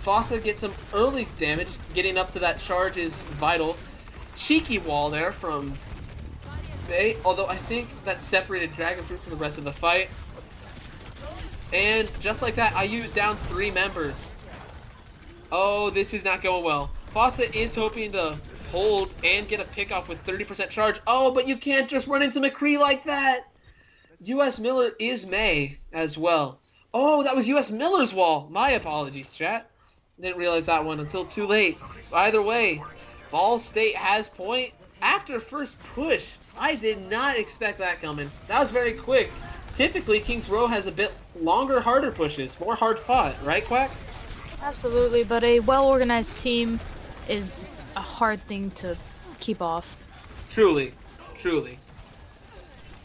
A: Fossa gets some early damage. Getting up to that charge is vital. Cheeky wall there from Bay, although I think that separated Dragon Fruit from the rest of the fight. And just like that, IU's down 3 members. Oh, this is not going well. Fossa is hoping to hold and get a pick off with 30% charge. Oh, but you can't just run into McCree like that. US Miller is May as well. Oh, that was US Miller's wall. My apologies, chat. Didn't realize that one until too late. Either way, Ball State has point after first push. I did not expect that coming. That was very quick. Typically, Kings Row has a bit longer, harder pushes, more hard fought, right, Quack?
B: Absolutely, but a well-organized team is a hard thing to keep off.
A: Truly, truly.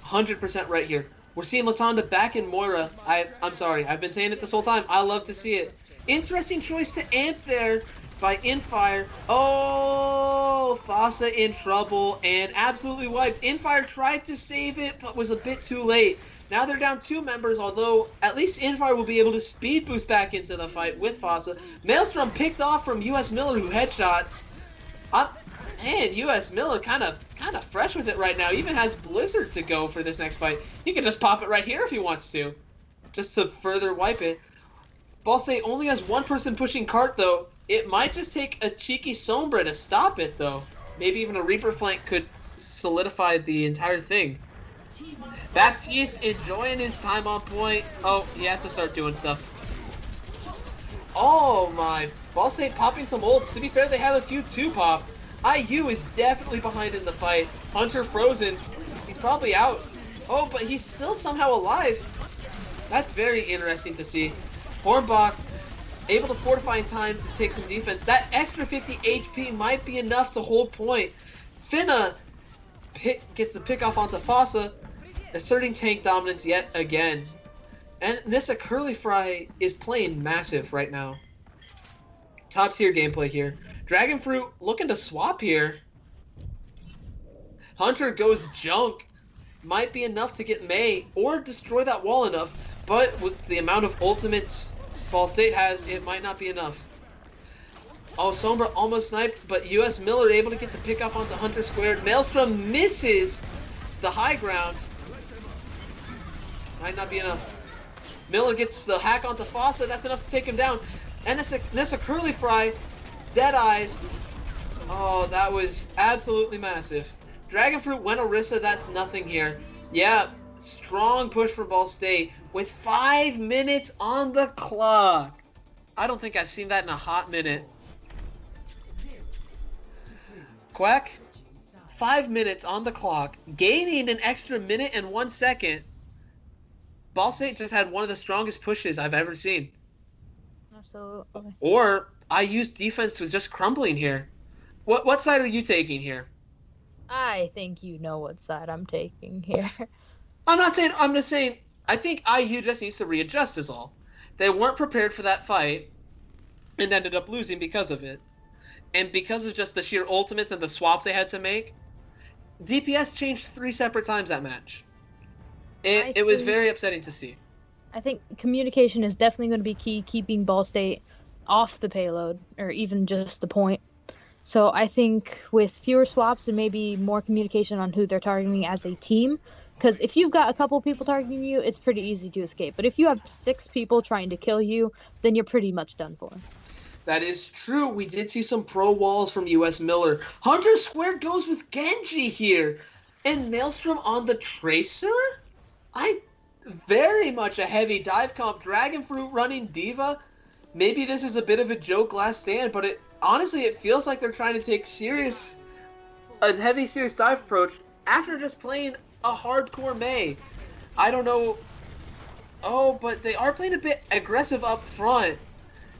A: 100% right here. We're seeing Latanda back in Moira. I'm sorry, I've been saying it this whole time. I love to see it. Interesting choice to amp there by Infire. Oh, Fossa in trouble and absolutely wiped. Infire tried to save it, but was a bit too late. Now they're down 2 members, although at least Infire will be able to speed boost back into the fight with Fossa. Maelstrom picked off from US Miller, who headshots. Man, US Miller kind of fresh with it right now. Even has Blizzard to go for this next fight. He can just pop it right here if he wants to, just to further wipe it. Ball State only has 1 person pushing cart, though. It might just take a cheeky Sombra to stop it, though. Maybe even a Reaper flank could solidify the entire thing. Baptiste enjoying his time on point. Oh, he has to start doing stuff. Oh my. Ball State popping some ults. To be fair, they have a few too pop. IU is definitely behind in the fight. Hunter frozen. He's probably out. Oh, but he's still somehow alive. That's very interesting to see. Hornbach able to fortify in time to take some defense. That extra 50 HP might be enough to hold point. Finna gets the pick off onto Fossa, asserting tank dominance yet again. And this Curly Fry is playing massive right now. Top tier gameplay here. Dragon Fruit looking to swap here. Hunter goes junk. Might be enough to get May or destroy that wall enough, but with the amount of ultimates Ball State has, it might not be enough. Oh, Sombra almost sniped, but US Miller able to get the pick up onto Hunter Squared. Maelstrom misses the high ground. Might not be enough. Miller gets the hack onto Fossa. That's enough to take him down. And Nessa Curly Fry, Dead Eyes. Oh, that was absolutely massive. Dragon Fruit went Orisa. That's nothing here. Yeah, strong push for Ball State with 5 minutes on the clock. I don't think I've seen that in a hot minute. Quack, 5 minutes on the clock, gaining an extra minute and 1 second. Ball State just had one of the strongest pushes I've ever seen.
B: Absolutely.
A: Or IU's defense was just crumbling here. What side are you taking here?
B: I think you know what side I'm taking here.
A: I'm just saying, I think IU just needs to readjust is all. They weren't prepared for that fight and ended up losing because of it. And because of just the sheer ultimates and the swaps they had to make, DPS changed 3 separate times that match. It was very upsetting to see.
B: I think communication is definitely going to be key, keeping Ball State off the payload, or even just the point. So I think with fewer swaps and maybe more communication on who they're targeting as a team, because if you've got a couple people targeting you, it's pretty easy to escape. But if you have 6 people trying to kill you, then you're pretty much done for.
A: That is true. We did see some pro walls from US Miller. Hunter Square goes with Genji here. And Maelstrom on the Tracer? Very much a heavy dive comp. Dragon Fruit running Diva. Maybe this is a bit of a joke last stand, but honestly, it feels like they're trying to take a heavy serious dive approach after just playing a hardcore May. I don't know. Oh, but they are playing a bit aggressive up front.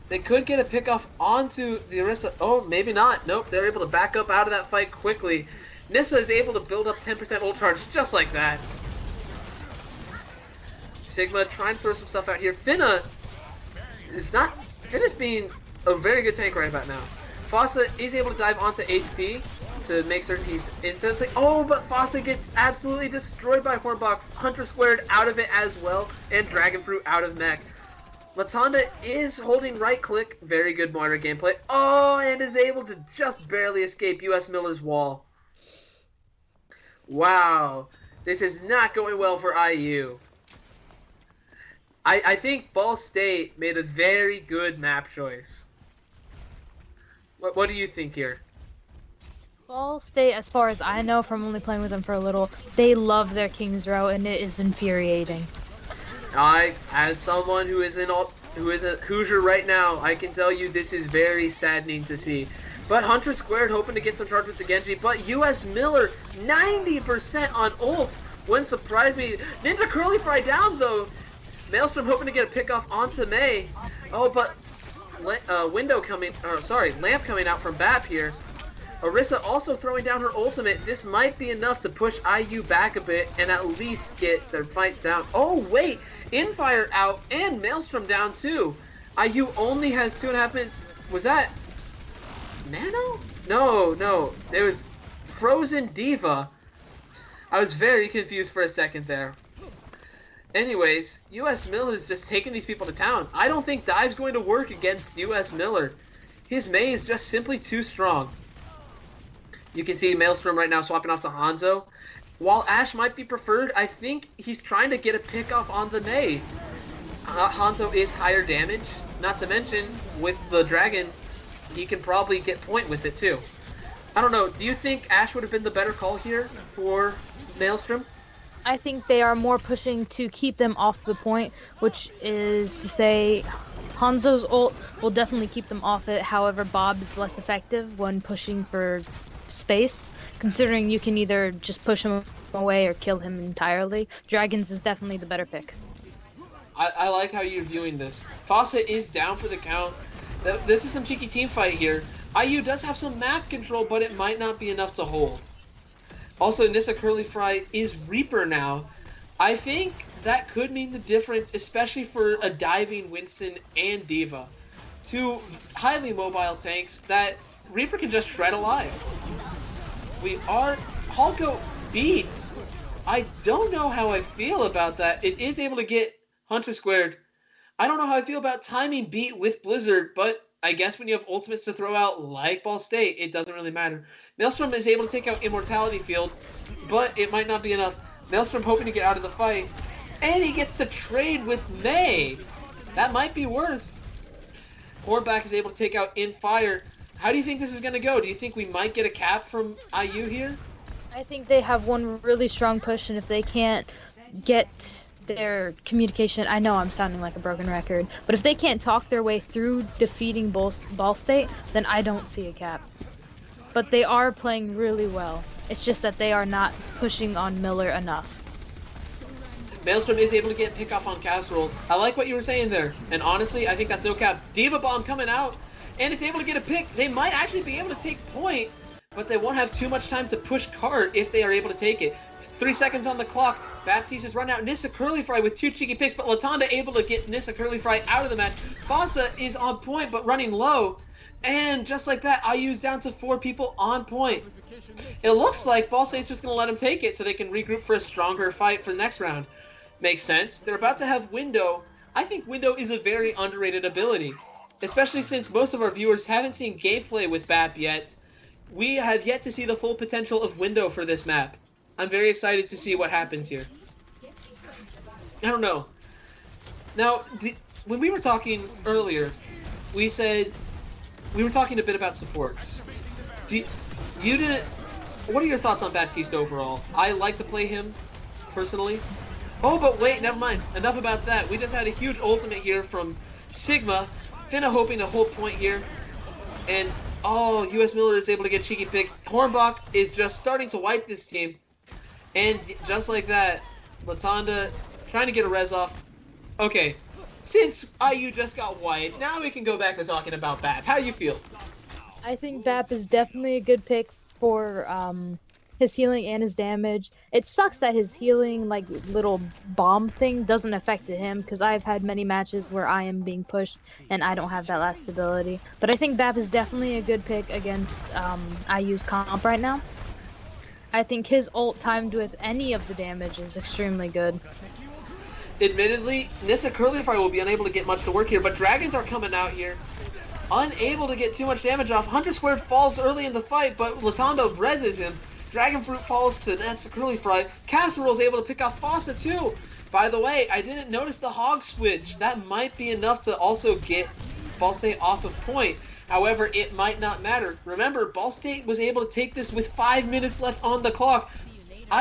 A: They could get a pickoff onto the Orisa. Oh, maybe not. Nope, they're able to back up out of that fight quickly. Nissa is able to build up 10% ult charge just like that. Sigma trying to throw some stuff out here. Finna's being a very good tank right about now. Fossa is able to dive onto HP to make certain he's instantly. Oh, but Fossa gets absolutely destroyed by Hornbach. Hunter squared out of it as well, and Dragon Fruit out of mech. Latanda is holding right click. Very good Moira gameplay. Oh, and is able to just barely escape US Miller's wall. Wow. This is not going well for IU. I think Ball State made a very good map choice. What do you think here?
B: Ball State, as far as I know from only playing with them for a little, they love their King's Row, and it is infuriating.
A: As someone who is a Hoosier right now, I can tell you this is very saddening to see. But Hunter squared, hoping to get some charge with the Genji. But US Miller, 90% on ult. Wouldn't surprise me. Ninja Curly Fry down though. Maelstrom hoping to get a pick off onto May. Oh, but Lamp coming out from BAP here. Orisa also throwing down her ultimate. This might be enough to push IU back a bit and at least get their fight down. Oh, wait! Infire out and Maelstrom down too. IU only has 2.5 minutes. Was that Nano? No. There was Frozen Diva. I was very confused for a second there. Anyways, US Miller is just taking these people to town. I don't think Dive's going to work against US Miller. His Mei is just simply too strong. You can see Maelstrom right now swapping off to Hanzo. While Ashe might be preferred, I think he's trying to get a pick off on the Mei. Hanzo is higher damage. Not to mention, with the Dragons, he can probably get point with it too. I don't know, do you think Ashe would have been the better call here for Maelstrom?
B: I think they are more pushing to keep them off the point, which is to say Hanzo's ult will definitely keep them off it. However, Bob is less effective when pushing for space, considering you can either just push him away or kill him entirely. Dragons is definitely the better pick.
A: I like how you're viewing this. Fossa is down for the count. This is some cheeky team fight here. IU does have some map control, but it might not be enough to hold. Also, Nissa Curly Fry is Reaper now. I think that could mean the difference, especially for a diving Winston and Diva. Two highly mobile tanks that Reaper can just shred alive. Hulko beats. I don't know how I feel about that. It is able to get Hunter squared. I don't know how I feel about timing beat with Blizzard, but I guess when you have ultimates to throw out like Ball State, it doesn't really matter. Maelstrom is able to take out Immortality Field, but it might not be enough. Maelstrom hoping to get out of the fight, and he gets to trade with May. That might be worth. Hornback is able to take out Infire. How do you think this is going to go? Do you think we might get a cap from IU here?
B: I think they have one really strong push, and if they can't get their communication, I know I'm sounding like a broken record, but if they can't talk their way through defeating Ball State, then I don't see a cap. But they are playing really well. It's just that they are not pushing on Miller enough.
A: Maelstrom is able to get pick off on casseroles. I like what you were saying there, and honestly, I think that's no cap. Diva Bomb coming out, and it's able to get a pick. They might actually be able to take point, but they won't have too much time to push cart if they are able to take it. 3 seconds on the clock. Baptiste is run out. Nissa Curly Fry with 2 cheeky picks, but Latanda able to get Nissa Curly Fry out of the match. Fossa is on point, but running low. And just like that, IU's down to 4 people on point. It looks like Ball State's just going to let them take it so they can regroup for a stronger fight for the next round. Makes sense. They're about to have Window. I think Window is a very underrated ability, especially since most of our viewers haven't seen gameplay with BAP yet. We have yet to see the full potential of Window for this map. I'm very excited to see what happens here. I don't know. Now, when we were talking earlier, we said we were talking a bit about supports. What are your thoughts on Baptiste overall? I like to play him, personally. Oh, but wait, never mind. Enough about that. We just had a huge ultimate here from Sigma. Finna hoping to hold point here. And, oh, US Miller is able to get cheeky pick. Hornbach is just starting to wipe this team. And just like that, Latanda trying to get a res off. Okay, since IU just got wiped, now we can go back to talking about BAP. How you feel?
B: I think BAP is definitely a good pick for his healing and his damage. It sucks that his healing like little bomb thing doesn't affect him because I've had many matches where I am being pushed and I don't have that last ability. But I think BAP is definitely a good pick against IU's comp right now. I think his ult timed with any of the damage is extremely good.
A: Admittedly, Nissa Curly Fire will be unable to get much to work here, but Dragons are coming out here. Unable to get too much damage off. Hunter Squared falls early in the fight, but Latando reses him. Dragon Fruit falls to Nessa Curly Fry. Casserole is able to pick off Fossa too. By the way, I didn't notice the hog switch. That might be enough to also get Ball State off of point. However, it might not matter. Remember, Ball State was able to take this with 5 minutes left on the clock.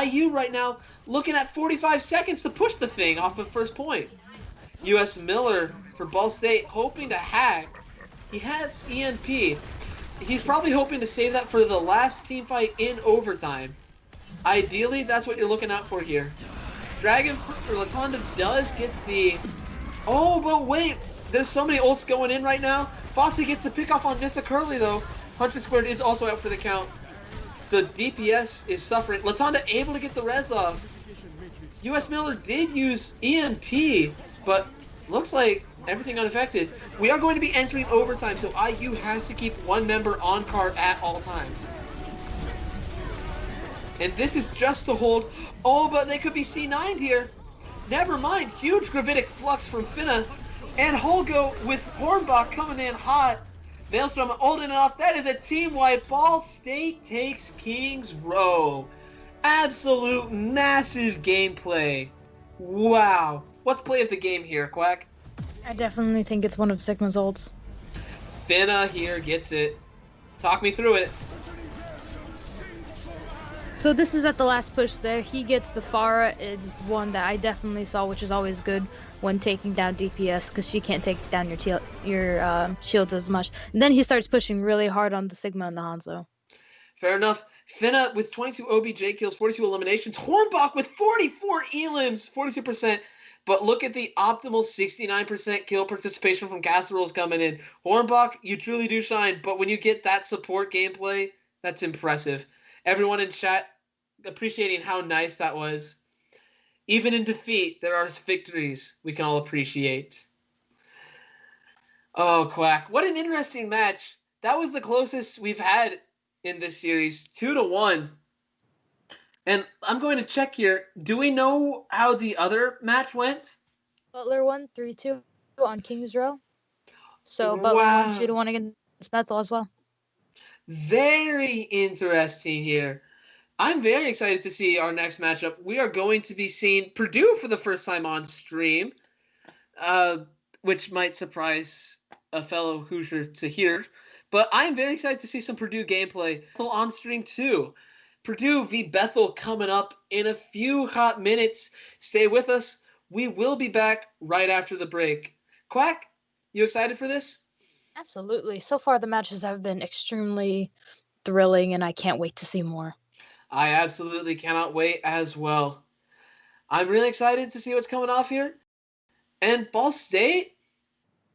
A: IU right now looking at 45 seconds to push the thing off of first point. US Miller for Ball State hoping to hack. He has EMP. He's probably hoping to save that for the last team fight in overtime. Ideally, that's what you're looking out for here. Dragon or Latanda does get the... Oh, but wait! There's so many ults going in right now. Fossa gets the pick off on Nissa Curly though. Hunter Squared is also out for the count. The DPS is suffering. Latanda able to get the res off. US Miller did use EMP, but looks like everything unaffected. We are going to be entering overtime, so IU has to keep one member on card at all times. And this is just to hold. Oh, but they could be C9'd here. Never mind. Huge Gravitic Flux from Finna. And Holgo with Hornbach coming in hot. Maelstrom holding it off. That is a team wipe. Ball State takes Kings Row. Absolute massive gameplay. Wow. What's play of the game here, Quack?
B: I definitely think it's one of Sigma's ults.
A: Finna here gets it. Talk me through it.
B: So this is at the last push there. He gets the Pharah. It's one that I definitely saw, which is always good when taking down DPS because she can't take down your shields as much. And then he starts pushing really hard on the Sigma and the Hanzo.
A: Fair enough. Finna with 22 OBJ kills, 42 eliminations. Hornbach with 44 elims, 42%. But look at the optimal 69% kill participation from Casseroles coming in. Hornbach, you truly do shine, but when you get that support gameplay, that's impressive. Everyone in chat appreciating how nice that was. Even in defeat, there are victories we can all appreciate. Oh, Quack. What an interesting match. That was the closest we've had in this series. 2-1. And I'm going to check here. Do we know how the other match went?
B: Butler won 3-2 on Kings Row. So Butler won 2-1 against Bethel as well.
A: Very interesting here. I'm very excited to see our next matchup. We are going to be seeing Purdue for the first time on stream, which might surprise a fellow Hoosier to hear. But I'm very excited to see some Purdue gameplay on stream too. Purdue v. Bethel coming up in a few hot minutes. Stay with us. We will be back right after the break. Quack, you excited for this?
B: Absolutely. So far, the matches have been extremely thrilling, and I can't wait to see more.
A: I absolutely cannot wait as well. I'm really excited to see what's coming off here. And Ball State,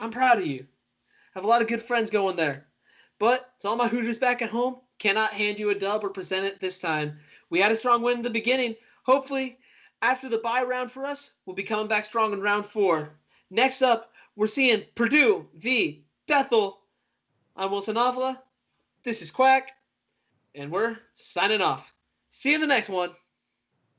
A: I'm proud of you. I have a lot of good friends going there. But to all my Hoosiers back at home, cannot hand you a dub or present it this time. We had a strong win in the beginning. Hopefully, after the bye round for us, we'll be coming back strong in round 4. Next up, we're seeing Purdue v. Bethel. I'm Wilson Avila. This is Quack. And we're signing off. See you in the next one.